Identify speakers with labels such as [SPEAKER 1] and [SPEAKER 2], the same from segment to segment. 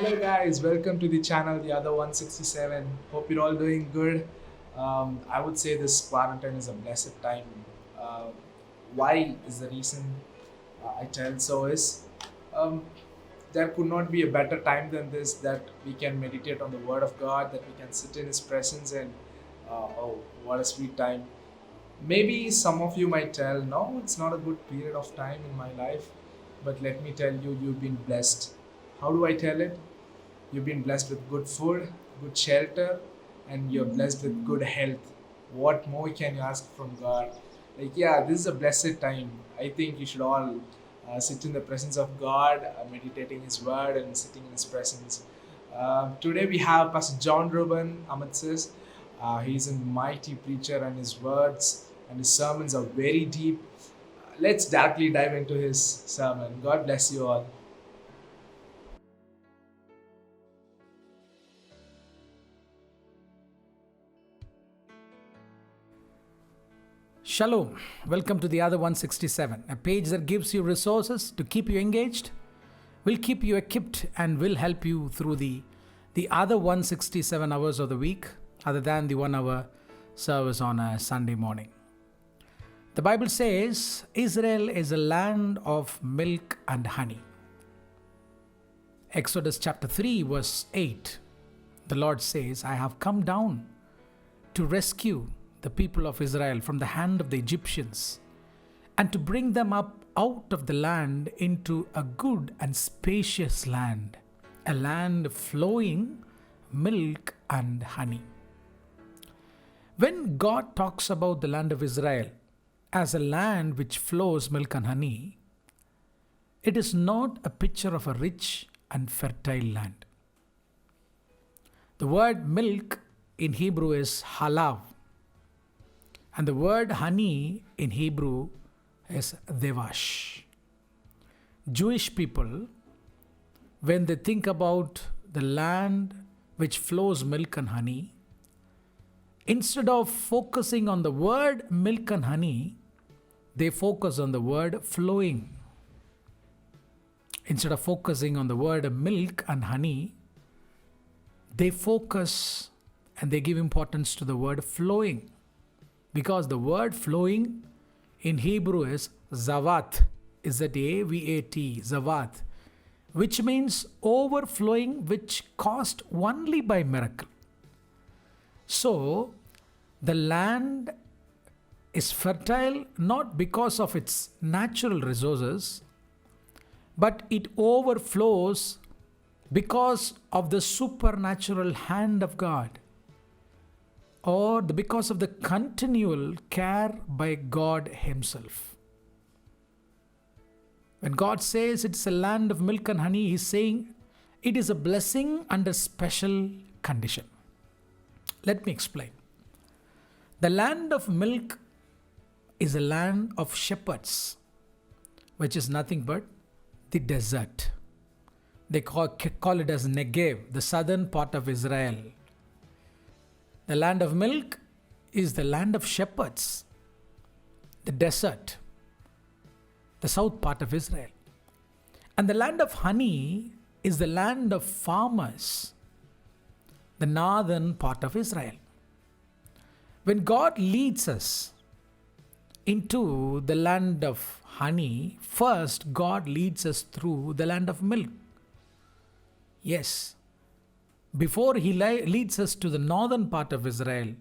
[SPEAKER 1] Hello guys, welcome to the channel, the other 167. Hope you're all doing good. I would say this quarantine is a blessed time. Uh, why is the reason I tell so is um, there could not be a better time than this that we can meditate on the Word of God, that we can sit in His presence and oh, what a sweet time. Maybe some of you might tell, no, it's not a good period of time in my life, but let me tell you, you've been blessed. How do I tell it? You've been blessed with good food, good shelter, and you're blessed with good health. What more can you ask from God? Like, yeah, this is a blessed time. I think you should all sit in the presence of God, meditating His word and sitting in His presence. Today we have Pastor John Ruben Amatsis. He's a mighty preacher, and his words and his sermons are very deep. Let's directly dive into his sermon. God bless you all.
[SPEAKER 2] Shalom. Welcome to the other 167, a page that gives you resources to keep you engaged, will keep you equipped, and will help you through the other 167 hours of the week, other than the 1 hour service on a Sunday morning. The Bible says Israel is a land of milk and honey. Exodus chapter 3, verse 8, the Lord says, I have come down to rescue the people of Israel from the hand of the Egyptians, and to bring them up out of the land into a good and spacious land, a land flowing milk and honey. When God talks about the land of Israel as a land which flows milk and honey, it is not a picture of a rich and fertile land. The word milk in Hebrew is halav, and the word honey in Hebrew is devash. Jewish people, when they think about the land which flows milk and honey, instead of focusing on the word milk and honey, they focus on the word flowing. Instead of focusing on the word milk and honey, they focus and they give importance to the word flowing. Because the word flowing in Hebrew is zavat, Z-A-V-A-T, zavat, which means overflowing, which caused only by miracle. So, the land is fertile not because of its natural resources, but it overflows because of the supernatural hand of God, or because of the continual care by God Himself. When God says it's a land of milk and honey, He's saying it is a blessing under special condition. Let me explain. The land of milk is a land of shepherds, which is nothing but the desert. They call it as Negev, the southern part of Israel. The land of milk is the land of shepherds, the desert, the south part of Israel. And the land of honey is the land of farmers, the northern part of Israel. When God leads us into the land of honey, first God leads us through the land of milk. Yes. Before He leads us to the northern part of Israel,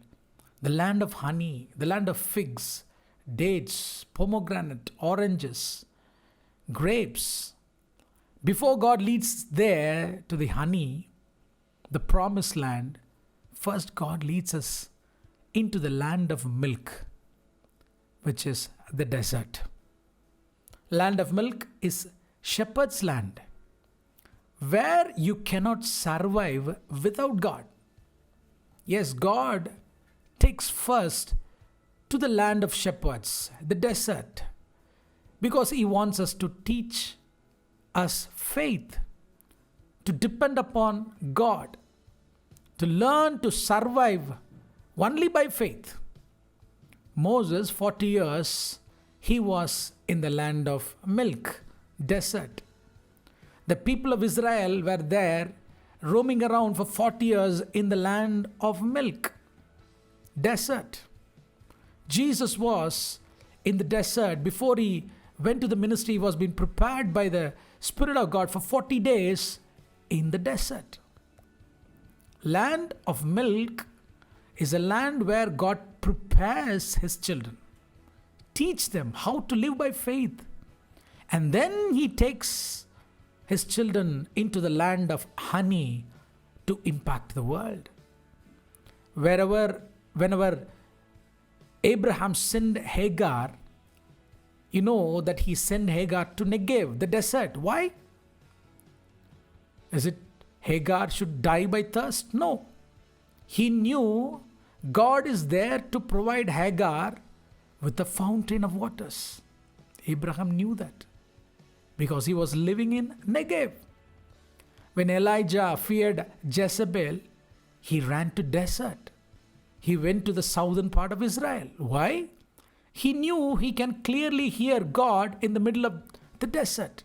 [SPEAKER 2] the land of honey, the land of figs, dates, pomegranate, oranges, grapes. Before God leads there to the honey, the promised land, first God leads us into the land of milk, which is the desert. Land of milk is shepherd's land, where you cannot survive without God. Yes, God takes first to the land of shepherds, the desert, because He wants us to teach us faith, to depend upon God, to learn to survive only by faith. Moses, 40 years, he was in the land of milk, desert. The people of Israel were there roaming around for 40 years in the land of milk, desert. Jesus was in the desert before he went to the ministry. He was being prepared by the Spirit of God for 40 days in the desert. Land of milk is a land where God prepares his children, teach them how to live by faith, and then he takes his children into the land of honey to impact the world. Whenever Abraham sent Hagar, you know that he sent Hagar to Negev, the desert. Why? Is it Hagar should die by thirst? No. He knew God is there to provide Hagar with a fountain of waters. Abraham knew that because he was living in Negev. When Elijah feared Jezebel, he ran to desert. He went to the southern part of Israel. Why? He knew he can clearly hear God in the middle of the desert.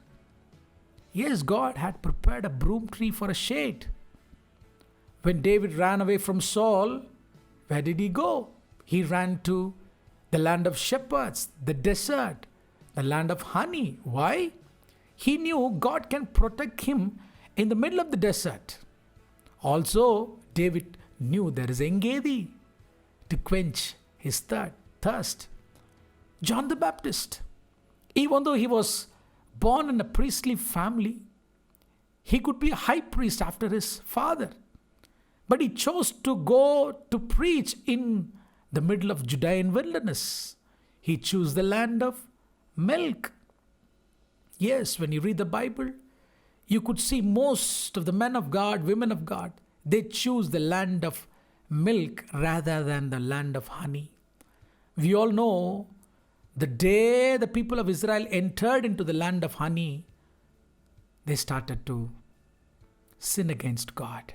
[SPEAKER 2] Yes, God had prepared a broom tree for a shade. When David ran away from Saul, where did he go? He ran to the land of shepherds, the desert, the land of honey. Why? He knew God can protect him in the middle of the desert. Also, David knew there is En-Gedi to quench his thirst. John the Baptist, even though he was born in a priestly family, he could be a high priest after his father. But he chose to go to preach in the middle of Judean wilderness. He chose the land of milk. Yes, when you read the Bible, you could see most of the men of God, women of God, they choose the land of milk rather than the land of honey. We all know the day the people of Israel entered into the land of honey, they started to sin against God.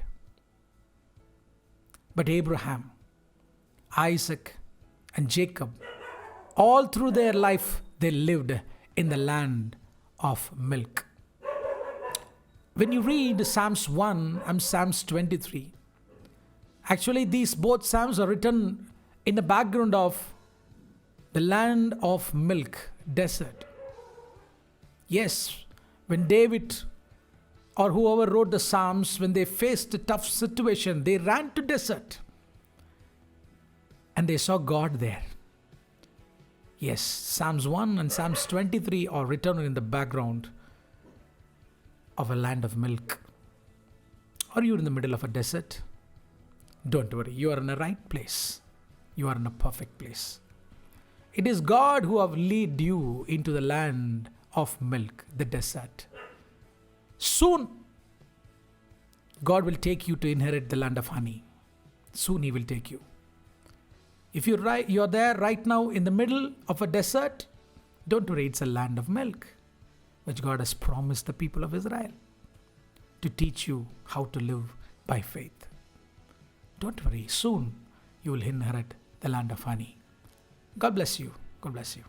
[SPEAKER 2] But Abraham, Isaac, and Jacob, all through their life, they lived in the land of milk. When you read Psalms 1 and Psalms 23, actually these both Psalms are written in the background of the land of milk, desert. Yes, when David or whoever wrote the Psalms, when they faced a tough situation, they ran to desert and they saw God there. Yes, Psalms 1 and Psalms 23 are written in the background of a land of milk. Are you in the middle of a desert? Don't worry, you are in the right place. You are in a perfect place. It is God who have led you into the land of milk, the desert. Soon, God will take you to inherit the land of honey. Soon He will take you. If you're there right now in the middle of a desert, don't worry, it's a land of milk, which God has promised the people of Israel to teach you how to live by faith. Don't worry, soon you will inherit the land of honey. God bless you. God bless you.